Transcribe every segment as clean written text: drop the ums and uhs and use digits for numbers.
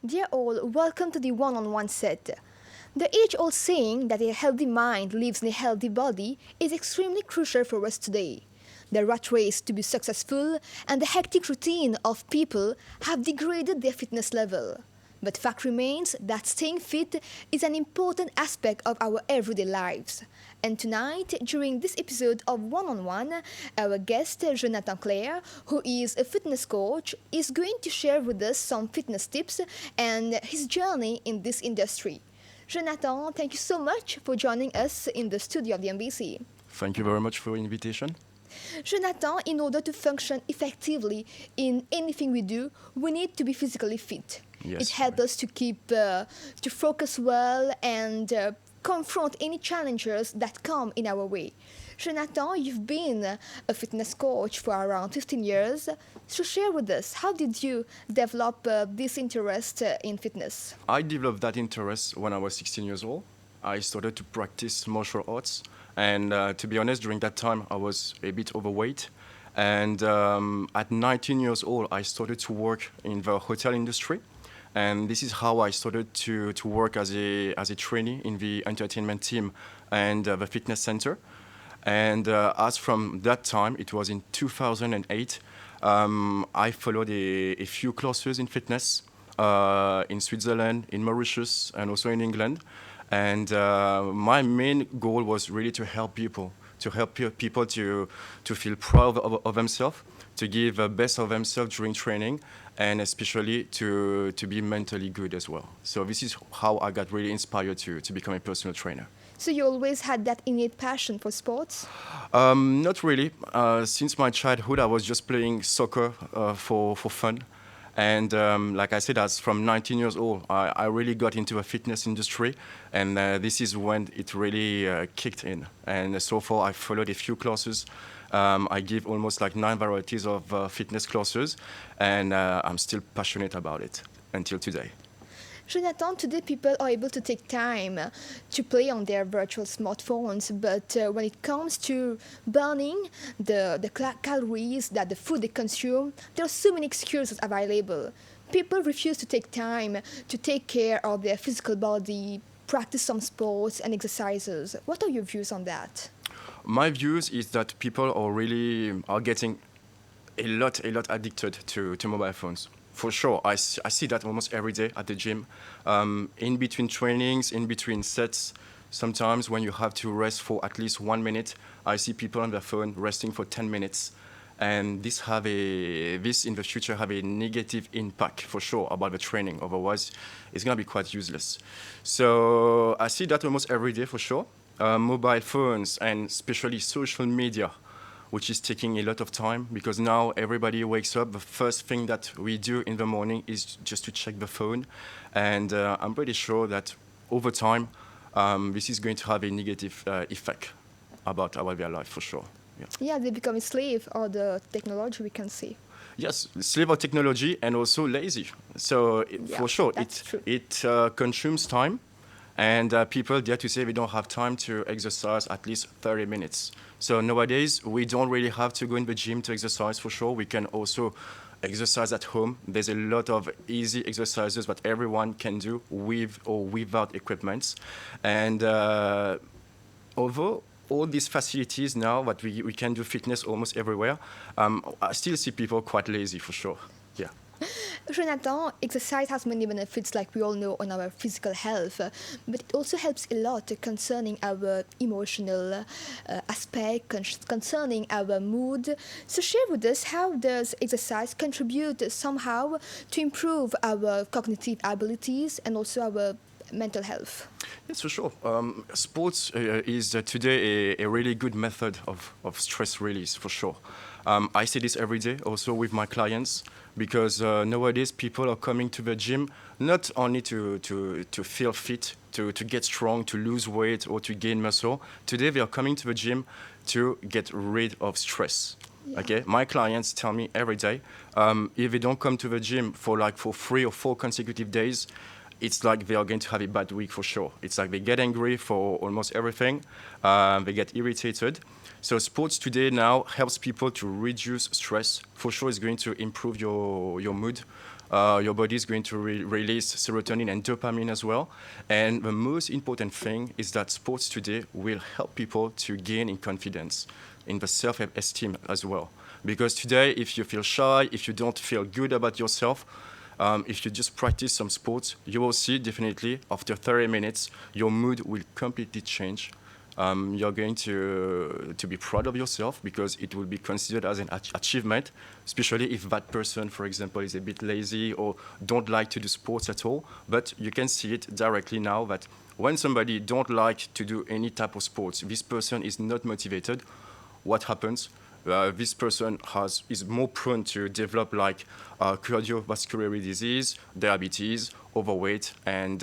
Dear all, welcome to the one-on-one set. The age-old saying that a healthy mind lives in a healthy body is extremely crucial for us today. The rat race to be successful and the hectic routine of people have degraded their fitness level. But fact remains that staying fit is an important aspect of our everyday lives. And tonight, during this episode of One on One, our guest, Jonathan Claire, who is a fitness coach, is going to share with us some fitness tips and his journey in this industry. Jonathan, thank you so much for joining us in the studio of the MBC. Thank you very much for your invitation. Jonathan, in order to function effectively in anything we do, we need to be physically fit. Yes, It helps us to to focus well and confront any challenges that come in our way. Jonathan, you've been a fitness coach for around 15 years. So share with us, how did you develop this interest in fitness? I developed that interest when I was 16 years old. I started to practice martial arts. And to be honest, during that time, I was a bit overweight. And at 19 years old, I started to work in the hotel industry. And this is how I started to work as a trainee in the entertainment team and the fitness center. And as from that time, it was in 2008, I followed a few classes in fitness in Switzerland, in Mauritius, and also in England. And my main goal was really to help people, people to feel proud of themselves, to give the best of themselves during training, and especially to be mentally good as well. So this is how I got really inspired to become a personal trainer. So you always had that innate passion for sports? Not really. Since my childhood, I was just playing soccer for fun. And like I said, as from 19 years old, I really got into the fitness industry. And this is when it really kicked in. And so far, I followed a few classes. I give almost like 9 varieties of fitness classes. And I'm still passionate about it until today. Jonathan, today people are able to take time to play on their virtual smartphones, but when it comes to burning the calories that the food they consume, there are so many excuses available. People refuse to take time to take care of their physical body, practice some sports and exercises. What are your views on that? My views is that people are getting a lot addicted to mobile phones. For sure, I see that almost every day at the gym. In between trainings, in between sets, sometimes when you have to rest for at least 1 minute, I see people on their phone resting for 10 minutes. And this in the future have a negative impact for sure about the training. Otherwise, it's going to be quite useless. So I see that almost every day for sure. Mobile phones and especially social media, which is taking a lot of time because now everybody wakes up. The first thing that we do in the morning is just to check the phone. And I'm pretty sure that over time, this is going to have a negative effect about their life for sure. Yeah, they become a slave of the technology, we can see. Yes, slave of technology and also lazy. So for sure, it consumes time. And people dare to say we don't have time to exercise at least 30 minutes. So nowadays, we don't really have to go in the gym to exercise for sure. We can also exercise at home. There's a lot of easy exercises that everyone can do with or without equipment. And although all these facilities now that we can do fitness almost everywhere, I still see people quite lazy for sure. Yeah. Jonathan, exercise has many benefits, like we all know, on our physical health, but it also helps a lot concerning our emotional aspect, concerning our mood. So share with us, how does exercise contribute somehow to improve our cognitive abilities and also our mental health? Yes, for sure. Sports is today a really good method of stress release, for sure. I see this every day also with my clients because nowadays people are coming to the gym not only to feel fit, to get strong, to lose weight or to gain muscle. Today they are coming to the gym to get rid of stress. Yeah. Okay, my clients tell me every day, if they don't come to the gym for 3 or 4 consecutive days, it's like they are going to have a bad week for sure. It's like they get angry for almost everything. They get irritated. So sports today now helps people to reduce stress. For sure, it's going to improve your mood. Your body is going to release serotonin and dopamine as well. And the most important thing is that sports today will help people to gain in confidence, in the self-esteem as well. Because today, if you feel shy, if you don't feel good about yourself, if you just practice some sports, you will see definitely after 30 minutes, your mood will completely change. You're going to be proud of yourself because it will be considered as an achievement, especially if that person, for example, is a bit lazy or don't like to do sports at all. But you can see it directly now that when somebody don't like to do any type of sports, this person is not motivated. What happens? This person is more prone to develop like cardiovascular disease, diabetes, overweight, and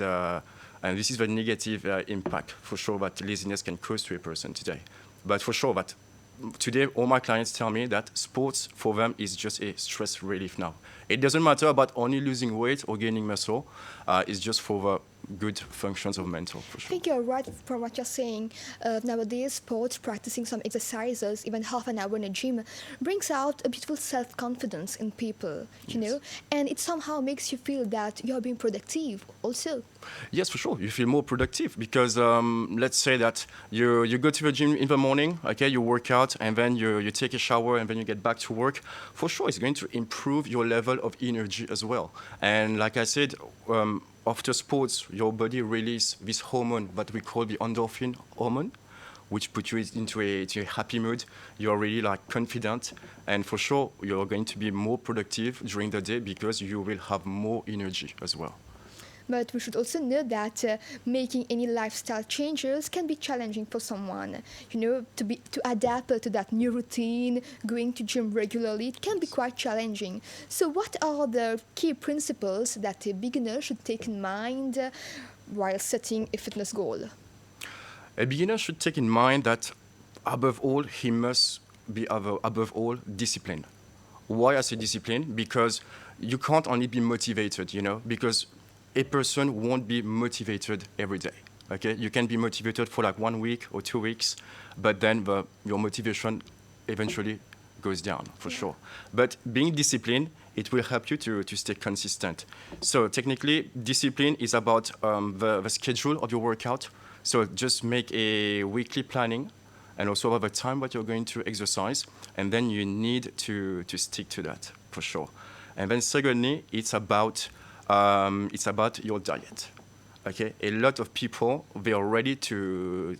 this is the negative impact for sure that laziness can cause to a person today. But for sure that today all my clients tell me that sports for them is just a stress relief now. It doesn't matter about only losing weight or gaining muscle. It's just for the good functions of mental, for I sure. think you're right from what you're saying. Nowadays, sports, practicing some exercises, even half an hour in a gym, brings out a beautiful self-confidence in people, you Yes. know, and it somehow makes you feel that you're being productive also. Yes, for sure. You feel more productive because let's say that you go to the gym in the morning, okay, you work out, and then you take a shower, and then you get back to work. For sure, it's going to improve your level of energy as well. And like I said, after sports, your body releases this hormone that we call the endorphin hormone, which puts you into a happy mood. You're really like confident, and for sure, you're going to be more productive during the day because you will have more energy as well. But we should also know that making any lifestyle changes can be challenging for someone. You know, to adapt to that new routine, going to gym regularly, it can be quite challenging. So, what are the key principles that a beginner should take in mind while setting a fitness goal? A beginner should take in mind that above all, he must be above all disciplined. Why I say discipline? Because you can't only be motivated, because a person won't be motivated every day. Okay, you can be motivated for like 1 week or 2 weeks, but then your motivation eventually goes down for sure. But being disciplined, it will help you to stay consistent. So technically, discipline is about the schedule of your workout. So just make a weekly planning and also have a time that you're going to exercise, and then you need to stick to that for sure. And then secondly, it's about your diet. Okay, a lot of people, they are ready to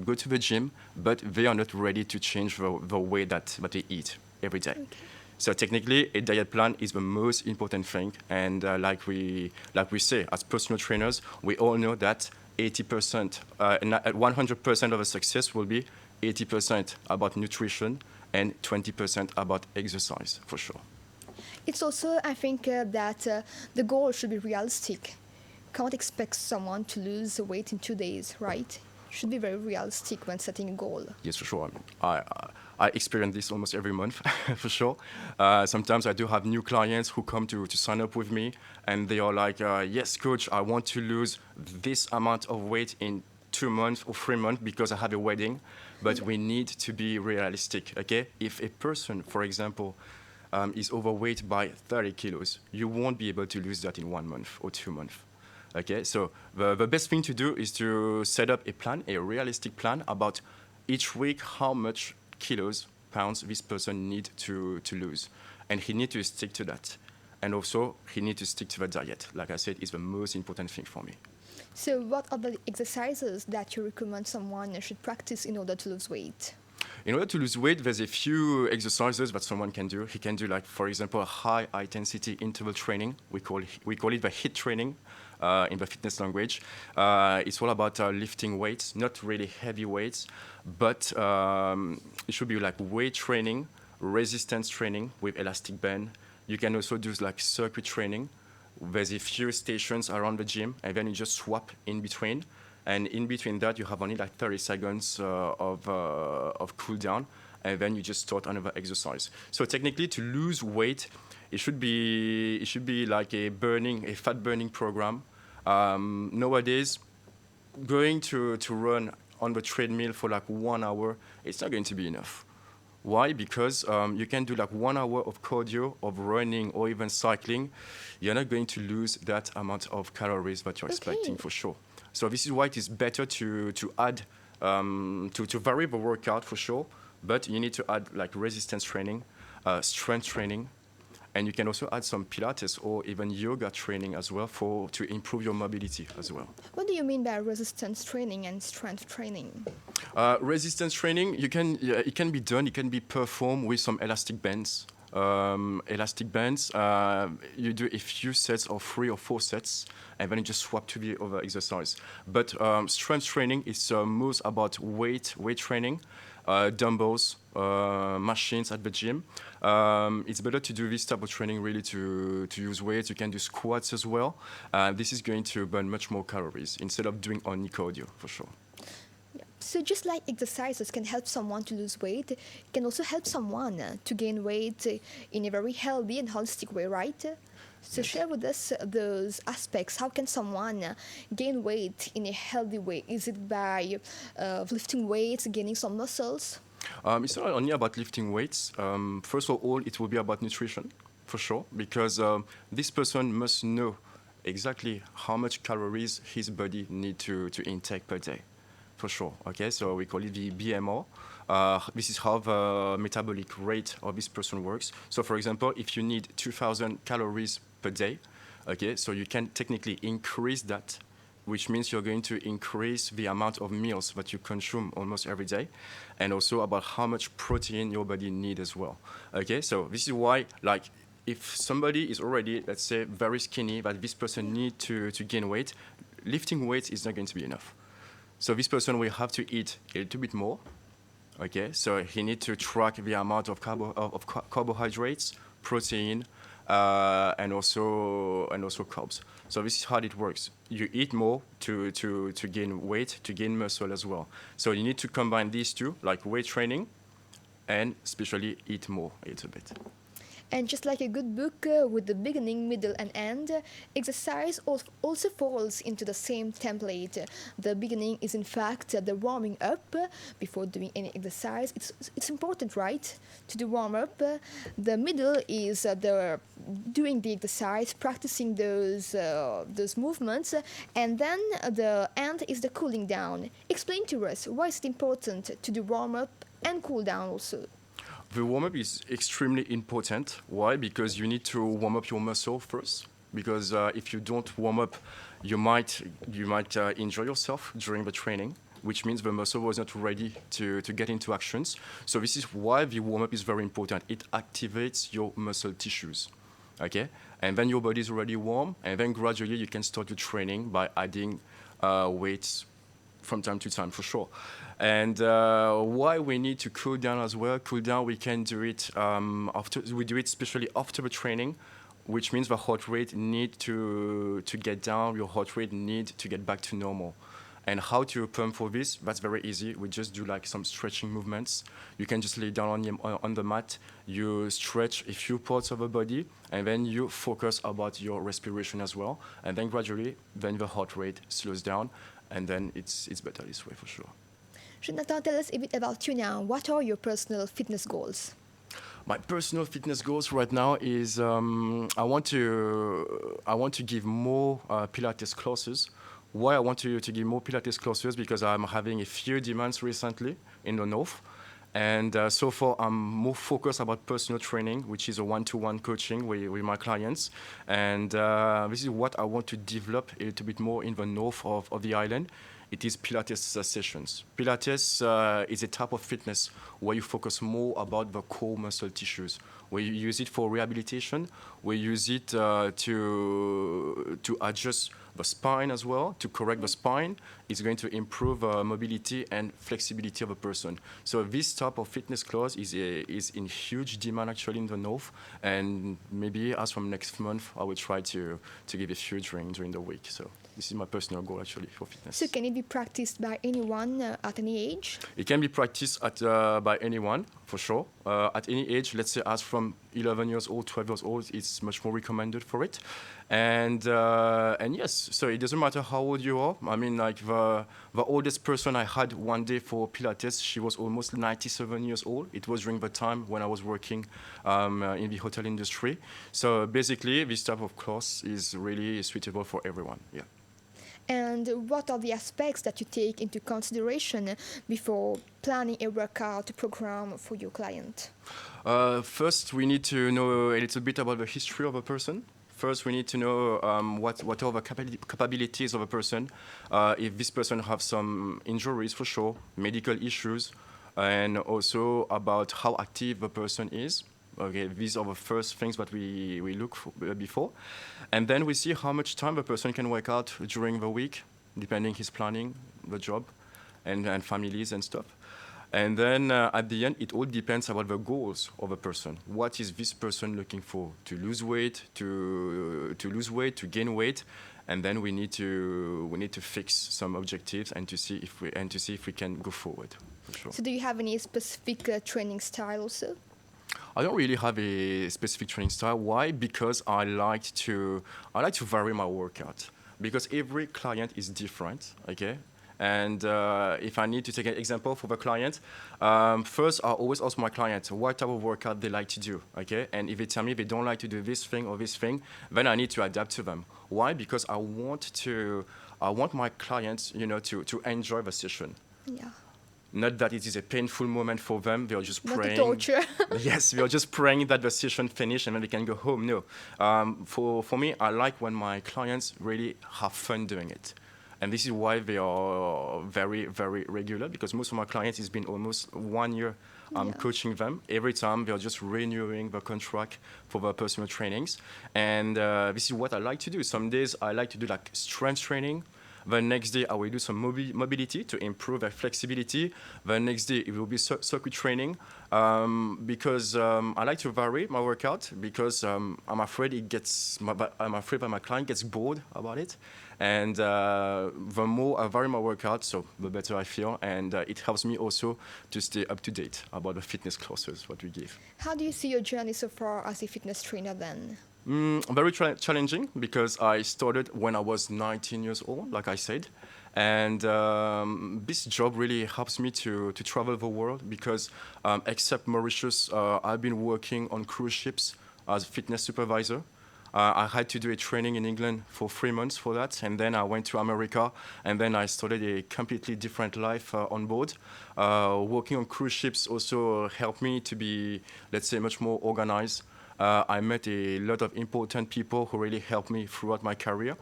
go to the gym, but they are not ready to change the way that they eat every day. Okay. So technically, a diet plan is the most important thing, and like we say, as personal trainers, we all know that 80%, 100% of the success will be 80% about nutrition and 20% about exercise, for sure. It's also, I think, that the goal should be realistic. Can't expect someone to lose weight in 2 days, right? Should be very realistic when setting a goal. Yes, for sure. I experience this almost every month, for sure. Sometimes I do have new clients who come to sign up with me, and they are like, yes, coach, I want to lose this amount of weight in 2 months or 3 months because I have a wedding. But we need to be realistic, okay? If a person, for example, is overweight by 30 kilos, you won't be able to lose that in 1 month or 2 months. Okay, so the best thing to do is to set up a plan, a realistic plan about each week how much kilos, pounds this person need to lose. And he need to stick to that. And also, he need to stick to the diet. Like I said, is the most important thing for me. So, what are the exercises that you recommend someone should practice in order to lose weight? In order to lose weight, there's a few exercises that someone can do. He can do, like, for example, high intensity interval training. We call it the HIIT training in the fitness language. It's all about lifting weights, not really heavy weights, but it should be like weight training, resistance training with elastic band. You can also do like circuit training. There's a few stations around the gym, and then you just swap in between. And in between that, you have only like 30 seconds of cool down, and then you just start another exercise. So technically, to lose weight, it should be like a fat burning program. Nowadays, going to run on the treadmill for like 1 hour, it's not going to be enough. Why? Because you can do like 1 hour of cardio, of running, or even cycling. You're not going to lose that amount of calories that you're expecting Okay. for sure. So this is why it is better to add to vary the workout for sure, but you need to add like resistance training, strength training, and you can also add some Pilates or even yoga training as well for to improve your mobility as well. What do you mean by resistance training and strength training? Resistance training, it can be done, it can be performed with some elastic bands. Elastic bands, you do a few sets of 3 or 4 sets, and then you just swap to the other exercise. But strength training is most about weight training, dumbbells, machines at the gym. It's better to do this type of training really to use weights. You can do squats as well. This is going to burn much more calories instead of doing only cardio for sure. So just like exercises can help someone to lose weight, it can also help someone to gain weight in a very healthy and holistic way, right? So Yes. share with us those aspects. How can someone gain weight in a healthy way? Is it by lifting weights, gaining some muscles? It's not only about lifting weights. First of all, it will be about nutrition, for sure, because this person must know exactly how much calories his body need to intake per day, for sure. Okay, so we call it the BMR. This is how the metabolic rate of this person works. So, for example, if you need 2,000 calories per day, okay, so you can technically increase that, which means you're going to increase the amount of meals that you consume almost every day, and also about how much protein your body needs as well. Okay, so this is why, like, if somebody is already, let's say, very skinny, but this person need to gain weight, lifting weights is not going to be enough. So this person will have to eat a little bit more. Okay, so he needs to track the amount of carbohydrates, protein, and also carbs. So this is how it works. You eat more to gain weight, to gain muscle as well. So you need to combine these two, like weight training, and especially eat more a little bit. And just like a good book with the beginning, middle, and end, exercise also falls into the same template. The beginning is, in fact, the warming up before doing any exercise. It's important, right, to do warm up. The middle is the doing the exercise, practicing those movements, and then the end is the cooling down. Explain to us why is it important to do warm up and cool down also. The warm-up is extremely important. Why? Because you need to warm up your muscle first. Because if you don't warm up, you might injure yourself during the training, which means the muscle was not ready to get into actions. So this is why the warm-up is very important. It activates your muscle tissues. Okay? And then your body is already warm, and then gradually you can start your training by adding weights from time to time, for sure. And why we need to cool down as well. Cool down, we can do it after. We do it especially after the training, which means the heart rate need to get down. Your heart rate need to get back to normal. And how to pump for this? That's very easy. We just do like some stretching movements. You can just lay down on the mat. You stretch a few parts of the body, and then you focus about your respiration as well. And then gradually, then the heart rate slows down, and then it's better this way for sure. Jonathan, tell us a bit about you now. What are your personal fitness goals? My personal fitness goals right now is I want to give more Pilates classes. Why I want to give more Pilates classes? Because I'm having a few demands recently in the north. And so far, I'm more focused about personal training, which is a one-to-one coaching with my clients. And this is what I want to develop a little bit more in the north of the island. It is Pilates sessions. Pilates is a type of fitness where you focus more about the core muscle tissues, where you use it for rehabilitation, where you use it to adjust the spine as well, to correct the spine. It's going to improve mobility and flexibility of a person. So this type of fitness class is in huge demand actually in the north, and maybe as from next month I will try to give a few during the week. So. This is my personal goal actually for fitness. So can it be practiced by anyone at any age? It can be practiced by anyone, for sure. At any age, let's say as from 11 years old, 12 years old, it's much more recommended for it. And yes, so it doesn't matter how old you are. I mean, like the oldest person I had one day for Pilates, she was almost 97 years old. It was during the time when I was working in the hotel industry. So basically, this type of class is really suitable for everyone. Yeah. And what are the aspects that you take into consideration before planning a workout program for your client? First, we need to know a little bit about the history of a person. First, we need to know what are the capabilities of a person. If this person has some injuries, for sure, medical issues, and also about how active the person is. Okay, these are the first things that we look for before. And then we see how much time the person can work out during the week, depending his planning, the job, and families and stuff. And then at the end, it all depends about the goals of a person. What is this person looking for? To lose weight, to lose weight, to gain weight, and then we need to fix some objectives and to see if we can go forward. For sure. So do you have any specific training style also? I don't really have a specific training style. Why? Because I like to vary my workout. Because every client is different, okay? And if I need to take an example for the client, first I always ask my client what type of workout they like to do, okay? And if they tell me they don't like to do this thing or this thing, then I need to adapt to them. Why? Because I want my clients, to enjoy the session. Yeah. Not that it is a painful moment for them. They are just praying. Not a torture. Yes, we are just praying that the session finish and then they can go home. No, for me, I like when my clients really have fun doing it, and this is why they are very, very regular. Because most of my clients, it's been almost 1 year coaching them. Every time they are just renewing the contract for their personal trainings, and this is what I like to do. Some days I like to do like strength training. The next day, I will do some mobility to improve their flexibility. The next day, it will be circuit training because I like to vary my workout because I'm afraid that my client gets bored about it. And the more I vary my workout, so the better I feel. And it helps me also to stay up to date about the fitness classes, what we give. How do you see your journey so far as a fitness trainer then? Very challenging because I started when I was 19 years old, like I said. And this job really helps me to travel the world because except Mauritius, I've been working on cruise ships as a fitness supervisor. I had to do a training in England for 3 months for that. And then I went to America and then I started a completely different life on board. Working on cruise ships also helped me to be, let's say, much more organized. I met a lot of important people who really helped me throughout my career.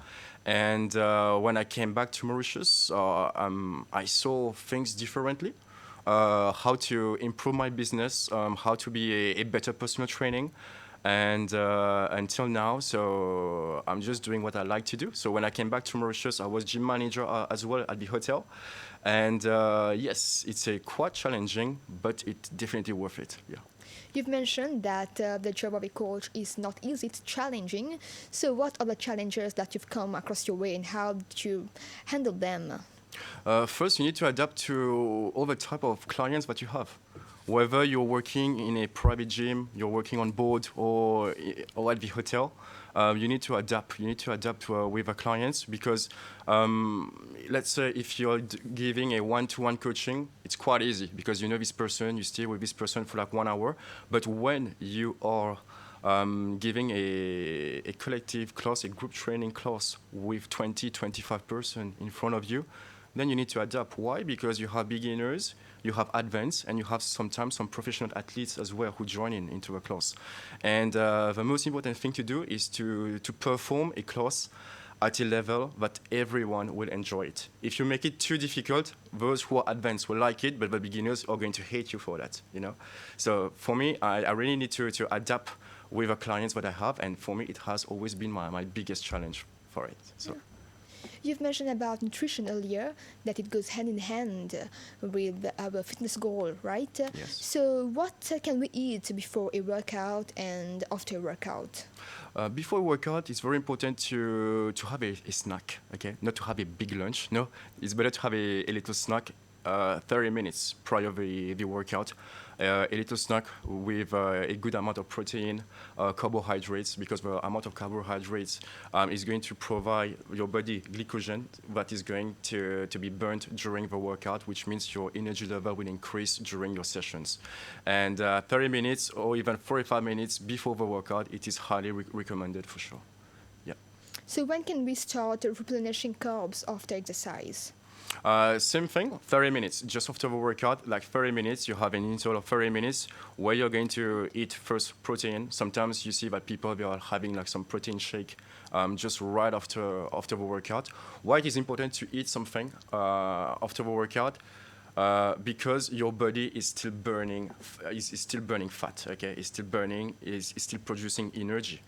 And when I came back to Mauritius, I saw things differently, how to improve my business, how to be a better personal training. And until now, so I'm just doing what I like to do. So when I came back to Mauritius, I was gym manager as well at the hotel. And yes, it's quite challenging, but it's definitely worth it, yeah. You've mentioned that the job of a coach is not easy, it's challenging. So what are the challenges that you've come across your way and how did you handle them? First, you need to adapt to all the type of clients that you have. Whether you're working in a private gym, you're working on board or at the hotel, you need to adapt. You need to adapt with the clients because let's say if you're giving a one-to-one coaching, it's quite easy because you know this person, you stay with this person for like 1 hour. But when you are giving a collective class, a group training class with 20, 25 person in front of you, then you need to adapt. Why? Because you have beginners, you have advanced, and you have sometimes some professional athletes as well who join into a class. And the most important thing to do is to perform a class at a level that everyone will enjoy it. If you make it too difficult, those who are advanced will like it, but the beginners are going to hate you for that, you know? So for me, I really need to adapt with the clients that I have, and for me, it has always been my biggest challenge for it. So. Yeah. You've mentioned about nutrition earlier, that it goes hand in hand with our fitness goal, right? Yes. So, what can we eat before a workout and after a workout? Before workout, it's very important to have a snack, okay? Not to have a big lunch. No, it's better to have a little snack 30 minutes prior the workout. A little snack with a good amount of protein, carbohydrates, because the amount of carbohydrates is going to provide your body glycogen that is going to be burnt during the workout, which means your energy level will increase during your sessions. And 30 minutes or even 45 minutes before the workout, it is highly recommended for sure. Yeah. So, when can we start replenishing carbs after exercise? Same thing, 30 minutes. Just after the workout, like 30 minutes, you have an interval of 30 minutes where you're going to eat first protein. Sometimes you see that people, they are having like some protein shake just right after the workout. Why it is important to eat something after the workout? Because your body is still burning, is still burning fat. Okay, it's still burning, is still producing energy.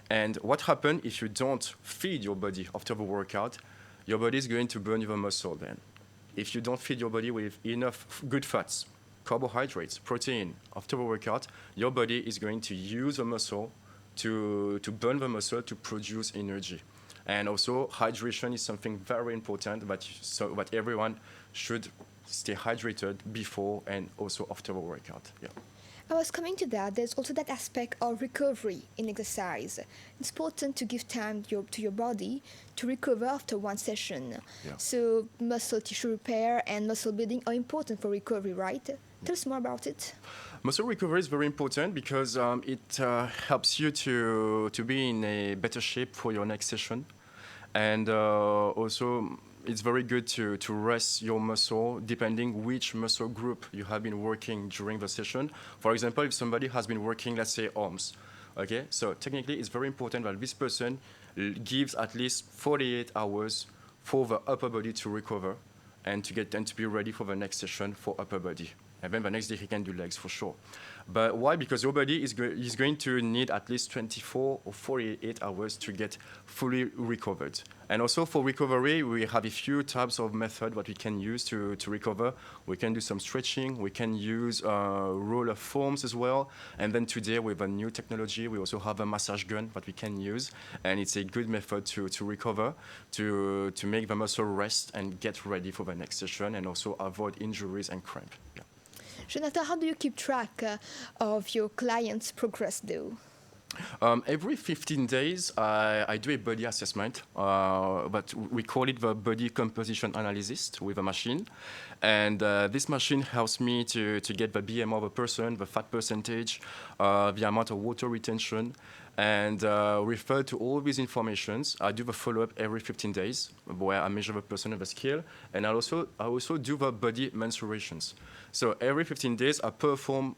And what happens if you don't feed your body after the workout? Your body is going to burn your muscle then. If you don't feed your body with enough good fats, carbohydrates, protein after the workout, your body is going to use the muscle to burn the muscle to produce energy. And also, hydration is something very important that everyone should stay hydrated before and also after the workout. Yeah. I was coming to that. There's also that aspect of recovery in exercise. It's important to give time to your body to recover after one session. Yeah. So, muscle tissue repair and muscle building are important for recovery, right? Tell us more about it. Muscle recovery is very important because it helps you to be in a better shape for your next session. And also, it's very good to rest your muscle depending which muscle group you have been working during the session. For example, if somebody has been working, let's say, arms, okay? So technically, it's very important that this person gives at least 48 hours for the upper body to recover and to get them to be ready for the next session for upper body. And then the next day, he can do legs for sure. But why? Because your body is going to need at least 24 or 48 hours to get fully recovered. And also for recovery, we have a few types of method that we can use to recover. We can do some stretching. We can use roller foams as well. And then today, with a new technology, we also have a massage gun that we can use. And it's a good method to recover, to make the muscle rest and get ready for the next session, and also avoid injuries and cramp. Yeah. Jonathan, how do you keep track of your clients' progress, though? Every 15 days, I do a body assessment, but we call it the body composition analysis with a machine. And this machine helps me to get the BMI of a person, the fat percentage, the amount of water retention, and refer to all these informations. I do the follow-up every 15 days, where I measure the person of the scale, and I also do the body mensurations. So every 15 days, I perform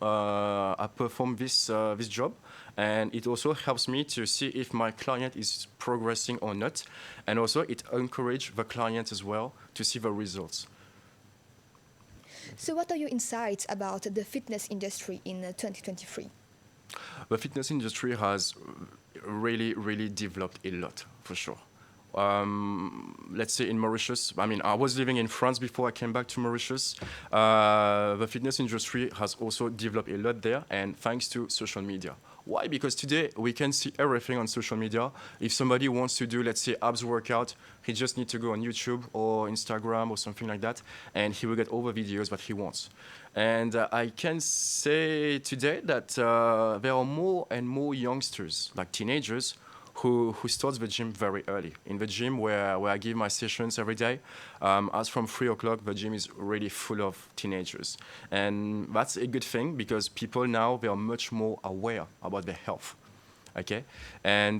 this job, and it also helps me to see if my client is progressing or not, and also it encourages the client as well to see the results. So, what are your insights about the fitness industry in 2023? The fitness industry has really developed a lot, for sure. Let's say in Mauritius, I mean, I was living in France before I came back to Mauritius. The fitness industry has also developed a lot there, and thanks to social media. Why? Because today we can see everything on social media. If somebody wants to do, let's say, abs workout, he just needs to go on YouTube or Instagram or something like that, and he will get all the videos that he wants. And I can say today that there are more and more youngsters, like teenagers, who starts the gym very early. In the gym where I give my sessions every day, as from 3 o'clock, the gym is really full of teenagers. And that's a good thing because people now, they are much more aware about their health. Okay, and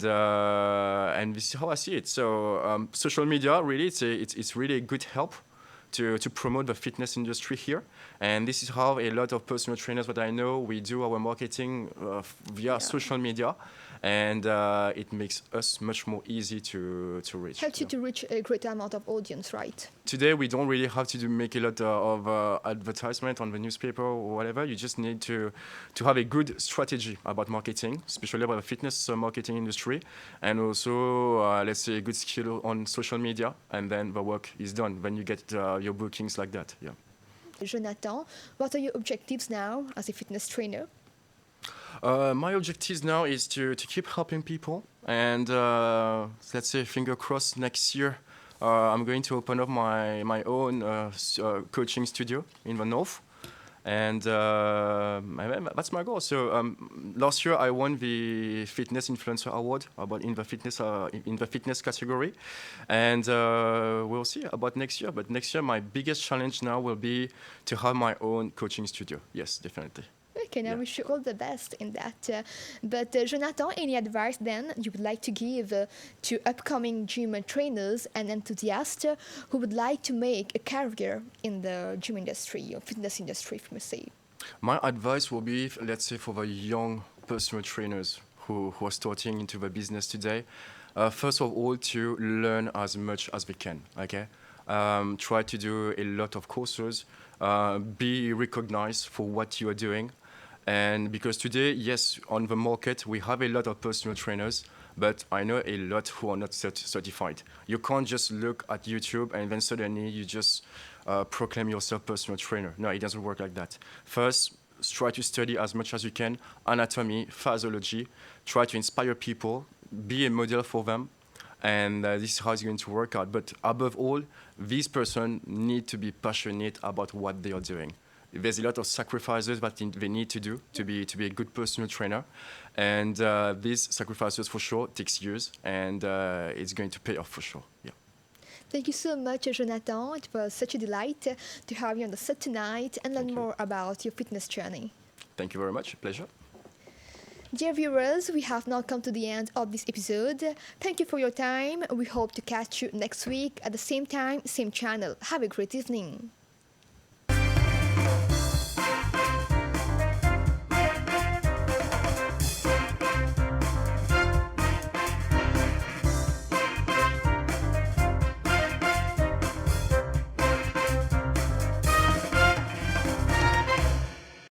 this is how I see it. So social media, really, it's really a good help to promote the fitness industry here. And this is how a lot of personal trainers that I know, we do our marketing via social media. and it makes us much more easy to reach. Helps you to reach a greater amount of audience, right? Today, we don't really have to make a lot of advertisement on the newspaper or whatever. You just need to have a good strategy about marketing, especially about the fitness marketing industry, and also, let's say, a good skill on social media, and then the work is done when you get your bookings like that. Yeah. Jonathan, what are your objectives now as a fitness trainer? My objectives now is to keep helping people, and let's say, finger crossed, next year I'm going to open up my own coaching studio in the north, and that's my goal. So last year I won the Fitness Influencer Award about in the fitness category, and we'll see about next year. But next year my biggest challenge now will be to have my own coaching studio. Yes, definitely. Okay, now Yeah. wish you all the best in that. But Jonathan, any advice then you would like to give to upcoming gym trainers and enthusiasts who would like to make a career in the gym industry or fitness industry, if we may say? My advice will be, let's say, for the young personal trainers who are starting into the business today, first of all, to learn as much as they can, okay? Try to do a lot of courses, be recognized for what you are doing. And because today, yes, on the market, we have a lot of personal trainers, but I know a lot who are not certified. You can't just look at YouTube and then suddenly you just proclaim yourself personal trainer. No, it doesn't work like that. First, try to study as much as you can, anatomy, physiology, try to inspire people, be a model for them, and this is how it's going to work out. But above all, these persons need to be passionate about what they are doing. There's a lot of sacrifices that they need to do to be a good personal trainer, and these sacrifices for sure takes years, and it's going to pay off for sure. Yeah. Thank you so much, Jonathan. It was such a delight to have you on the set tonight and learn Thank you. more about your fitness journey. Thank you very much. Pleasure. Dear viewers, we have now come to the end of this episode. Thank you for your time. We hope to catch you next week at the same time, same channel. Have a great evening.